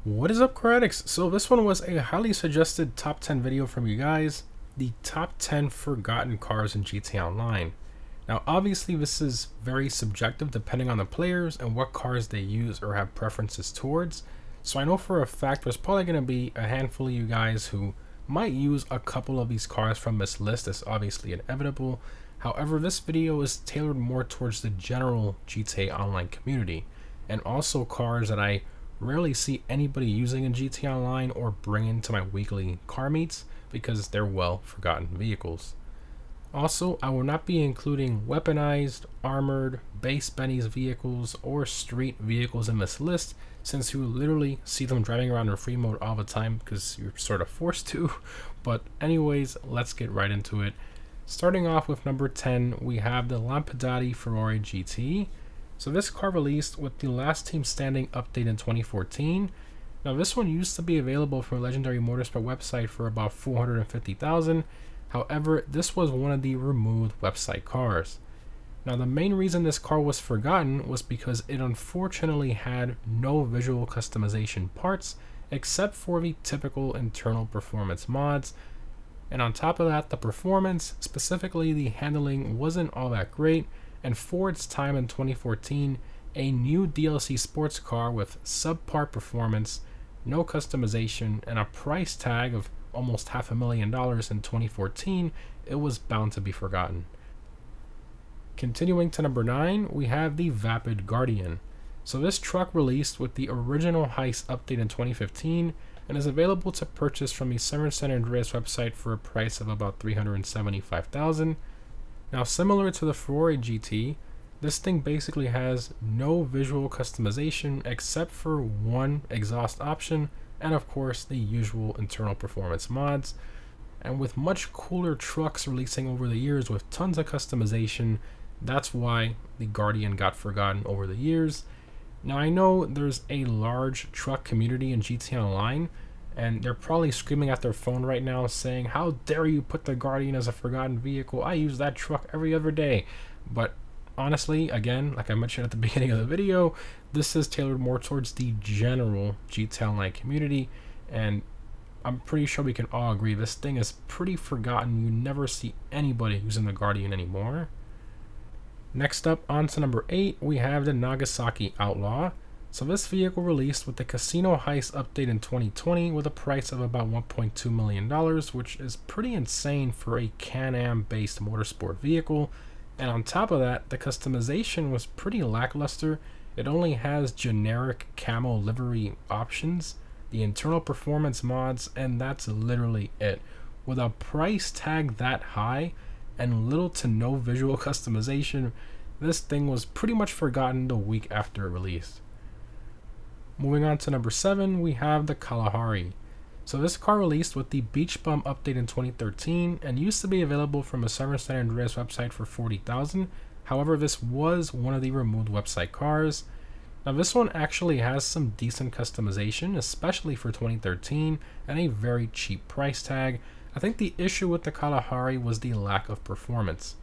What is up, Critics? So this one was a highly suggested top 10 video from you guys, the top 10 forgotten cars in GTA Online. Now obviously this is very subjective depending on the players and what cars they use or have preferences towards. So I know for a fact there's probably going to be a handful of you guys who might use a couple of these cars from this list. That's obviously inevitable. However, this video is tailored more towards the general GTA Online community and also cars that I rarely see anybody using in GTA Online or bringing to my weekly car meets because they're well forgotten vehicles. Also, I will not be including weaponized, armored, base Benny's vehicles, or street vehicles in this list since you literally see them driving around in free mode all the time because you're sort of forced to. But anyways, let's get right into it. Starting off with number 10, we have the Lampadati Ferrari GT. So this car released with the Last Team Standing update in 2014. Now this one used to be available from Legendary Motorsport website for about $450,000. However, this was one of the removed website cars. Now the main reason this car was forgotten was because it unfortunately had no visual customization parts except for the typical internal performance mods. And on top of that, the performance, specifically the handling, wasn't all that great. And for its time in 2014, a new DLC sports car with subpar performance, no customization, and a price tag of almost $500,000 in 2014, it was bound to be forgotten. Continuing to number 9, we have the Vapid Guardian. So this truck released with the original Heist update in 2015 and is available to purchase from the Severn San Andreas website for a price of about $375,000. Now, similar to the Ferrari GT, this thing basically has no visual customization except for one exhaust option and of course the usual internal performance mods. And with much cooler trucks releasing over the years with tons of customization, that's why the Guardian got forgotten over the years. Now I know there's a large truck community in GTA Online, and they're probably screaming at their phone right now saying, how dare you put the Guardian as a forgotten vehicle? I use that truck every other day. But honestly, again, like I mentioned at the beginning of the video, this is tailored more towards the general GTA Online community, and I'm pretty sure we can all agree this thing is pretty forgotten. You never see anybody using the Guardian anymore. Next up, on to number 8, we have the Nagasaki Outlaw. So this vehicle released with the Casino Heist update in 2020 with a price of about $1.2 million, which is pretty insane for a Can-Am based motorsport vehicle. And on top of that, the customization was pretty lackluster. It only has generic camo livery options, the internal performance mods, and that's literally it. With a price tag that high and little to no visual customization, this thing was pretty much forgotten the week after it released. Moving on to number 7, we have the Kalahari. So this car released with the Beach Bum update in 2013 and used to be available from a Severn San Andreas website for $40,000. However, this was one of the removed website cars. Now this one actually has some decent customization, especially for 2013, and a very cheap price tag. I think the issue with the Kalahari was the lack of performance.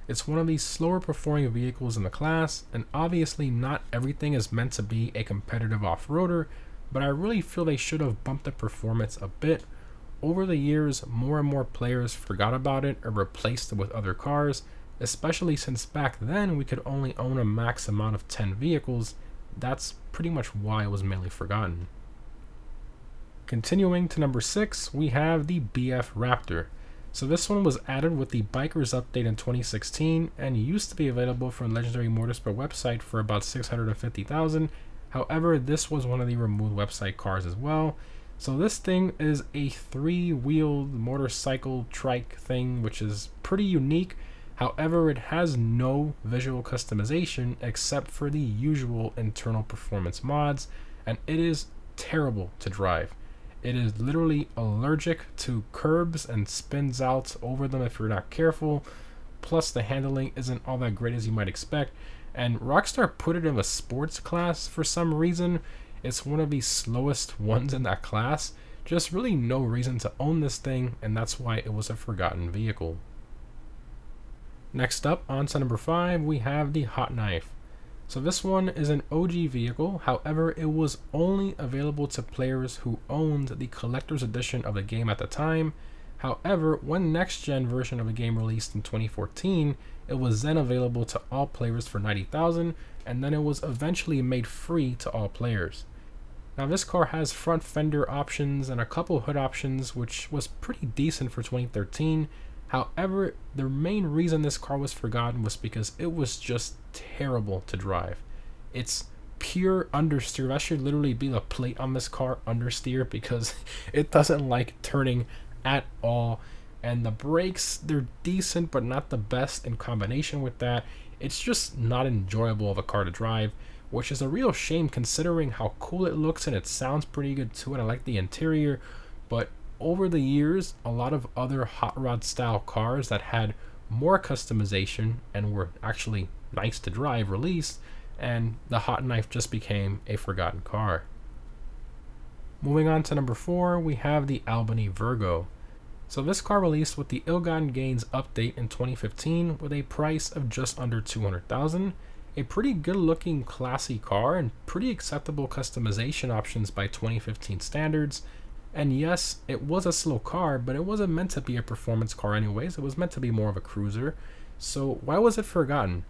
It's one of the slower performing vehicles in the class, and obviously not everything is meant to be a competitive off-roader, but I really feel they should have bumped the performance a bit. Over the years, more and more players forgot about it or replaced it with other cars, especially since back then we could only own a max amount of 10 vehicles. That's pretty much why it was mainly forgotten. Continuing to number 6, we have the BF Raptor. So this one was added with the Bikers update in 2016 and used to be available from Legendary Motorsport website for about $650,000. However, this was one of the removed website cars as well. So this thing is a 3-wheeled motorcycle trike thing, which is pretty unique. However, it has no visual customization except for the usual internal performance mods, and it is terrible to drive. It is literally allergic to curbs and spins out over them if you're not careful. Plus, the handling isn't all that great as you might expect. And Rockstar put it in a sports class for some reason. It's one of the slowest ones in that class. Just really no reason to own this thing, and that's why it was a forgotten vehicle. Next up, on to number 5, we have the Hot Knife. So this one is an OG vehicle, however it was only available to players who owned the collector's edition of the game at the time. However, when next gen version of the game released in 2014, it was then available to all players for 90,000, and then it was eventually made free to all players. Now this car has front fender options and a couple hood options, which was pretty decent for 2013. However, the main reason this car was forgotten was because it was just terrible to drive. It's pure understeer. That should literally be the plate on this car, understeer, because it doesn't like turning at all. And the brakes, they're decent but not the best. In combination with that, it's just not enjoyable of a car to drive, which is a real shame considering how cool it looks, and it sounds pretty good too, and I like the interior. But over the years, a lot of other hot rod style cars that had more customization and were actually nice to drive released, and the Hot Knife just became a forgotten car. Moving on to number 4, we have the Albany Virgo. So this car released with the Ill-Gotten Gains update in 2015 with a price of just under 200,000. A pretty good looking classy car and pretty acceptable customization options by 2015 standards. And yes, it was a slow car, but it wasn't meant to be a performance car anyways. It was meant to be more of a cruiser. So why was it forgotten?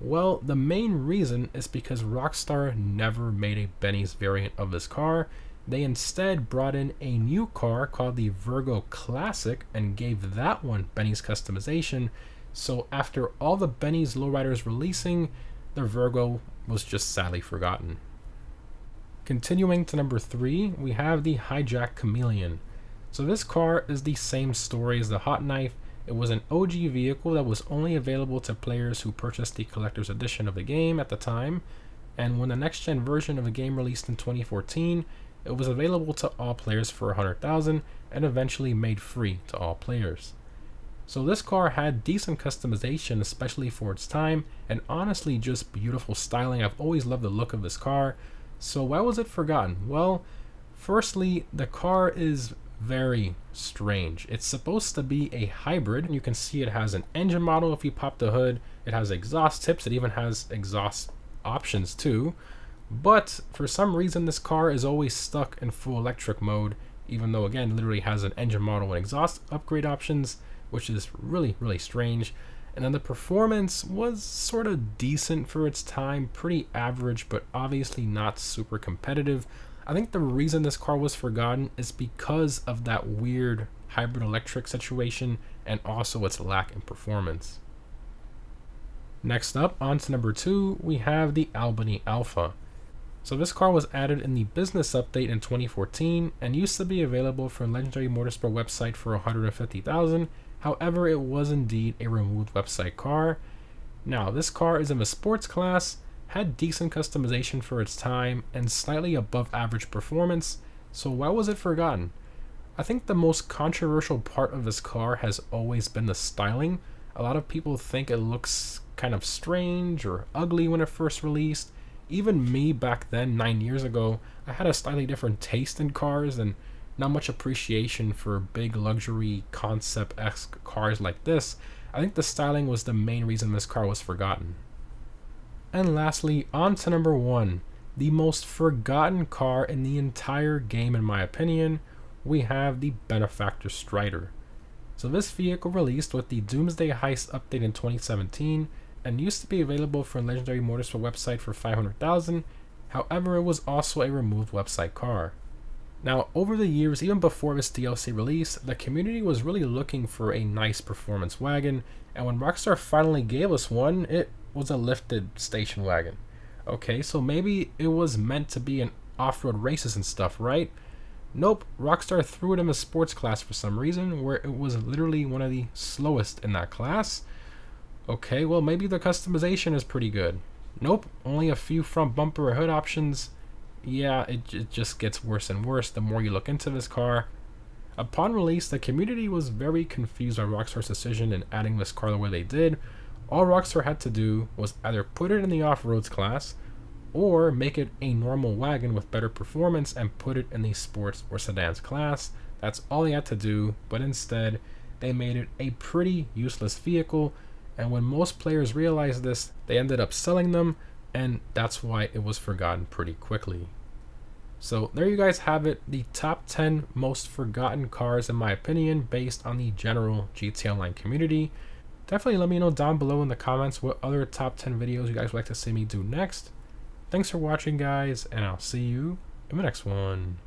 Well, the main reason is because Rockstar never made a Benny's variant of this car. They instead brought in a new car called the Virgo Classic and gave that one Benny's customization. So after all the Benny's lowriders releasing, the Virgo was just sadly forgotten. Continuing to number 3, we have the Hijack Chameleon. So this car is the same story as the Hot Knife. It was an OG vehicle that was only available to players who purchased the collector's edition of the game at the time. And when the next gen version of the game released in 2014, it was available to all players for 100,000 and eventually made free to all players. So this car had decent customization, especially for its time, and honestly just beautiful styling. I've always loved the look of this car. So why was it forgotten? Well, firstly, the car is very strange. It's supposed to be a hybrid, and you can see it has an engine model if you pop the hood. It has exhaust tips. It even has exhaust options too. But for some reason, this car is always stuck in full electric mode, even though, again, it literally has an engine model and exhaust upgrade options, which is really, really strange. And then the performance was sort of decent for its time, pretty average, but obviously not super competitive. I think the reason this car was forgotten is because of that weird hybrid electric situation and also its lack in performance. Next up, on to number 2, we have the Albany Alpha. So this car was added in the business update in 2014 and used to be available from Legendary Motorsport website for 150,000. However, it was indeed a removed website car. Now, this car is in the sports class, had decent customization for its time, and slightly above average performance. So why was it forgotten? I think the most controversial part of this car has always been the styling. A lot of people think it looks kind of strange or ugly when it first released. Even me back then, 9 years ago, I had a slightly different taste in cars and not much appreciation for big luxury concept-esque cars like this. I think the styling was the main reason this car was forgotten. And lastly, on to number 1, the most forgotten car in the entire game in my opinion, we have the Benefactor Strider. So this vehicle released with the Doomsday Heist update in 2017 and used to be available from Legendary Motorsport website for 500,000. However, it was also a removed website car. Now, over the years, even before this DLC release, the community was really looking for a nice performance wagon, and when Rockstar finally gave us one, it was a lifted station wagon. Okay, so maybe it was meant to be an off-road races and stuff, right? Nope, Rockstar threw it in the sports class for some reason, where it was literally one of the slowest in that class. Okay, well maybe the customization is pretty good. Nope, only a few front bumper or hood options. Yeah, it just gets worse and worse the more you look into this car. Upon release, the community was very confused by Rockstar's decision in adding this car the way they did. All Rockstar had to do was either put it in the off-roads class, or make it a normal wagon with better performance and put it in the sports or sedans class. That's all they had to do, but instead, they made it a pretty useless vehicle, and when most players realized this, they ended up selling them, and that's why it was forgotten pretty quickly. So there you guys have it, the top 10 most forgotten cars in my opinion based on the general GTA Online community. Definitely let me know down below in the comments what other top 10 videos you guys would like to see me do next. Thanks for watching guys, and I'll see you in the next one.